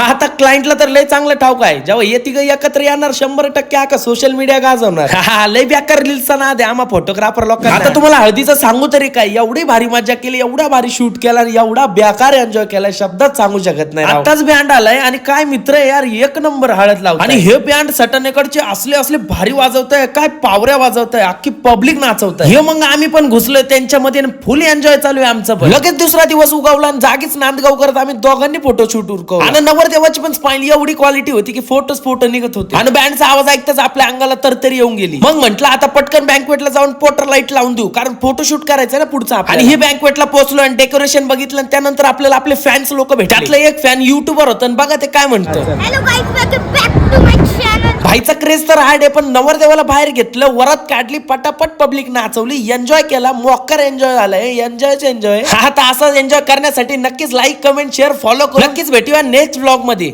आता क्लायंटला तर लय चांगलं ठाऊक आहे, जेव्हा येते ग एकत्र येणार 100% आका सोशल मीडिया गाजवणार. लय बेकार रील्सचा नाद आहे आम्हा फोटोग्राफर लोकांना. आता तुम्हाला हळदीचं सांगू तरी काय, एवढी भारी मजा केली, एवढा भारी शूट केला, एवढा बेकार एन्जॉय केला, शब्दात सांगू शकत नाही. आताच बँड आलाय आणि काय मित्र आहे यार, एक नंबर हळद लावतो. आणि हे बँड सटनेकडचे असले असले भारी वाजवताय, काय पावऱ्या वाजवताय, अख्खी पब्लिक नाचवताय. हे मग आम्ही पण घुसलोय त्यांच्यामध्ये, फुल एन्जॉय चालू आहे आमचं पण. लगेच दुसरा दिवस उगवला आणि जागीच नांदगाव करत आम्ही दोघांनी फोटो शूट उरकवला. आणि नवरदेवाची पण स्माइल एवढी क्वालिटी होती की फोटो निघत होते. आणि बँडचा आवाज ऐकताच आपल्या अंगाला तरतरी येऊन गेली. मग म्हटलं आता पटकन बँकवेटला जाऊन पोटर लाईट लावून देऊ, कारण फोटोशूट करायचं ना पुढचा. आणि हे बँकवेटला पोहोचलो आणि डेकोरेशन बघितलं आणि त्यानंतर आपल्याला आपले फॅन्स लोक भेटले. त्यातलं एक फॅन युट्यूबर होतं आणि बघा ते काय म्हणतं. Hello guys, welcome back to my channel. भाईचा क्रेज तर हार्ड आहे, पण नवरदेवाला बाहेर घेतलं, वरात काढली, पटापट पब्लिक नाचवली, एन्जॉय केला, मोक्कर एन्जॉय झालाय. एन्जॉय आता असाच एन्जॉय करण्यासाठी नक्कीच लाईक, कमेंट, शेअर, फॉलो करू. नक्कीच भेटूया नेक्स्ट व्लॉग मध्ये.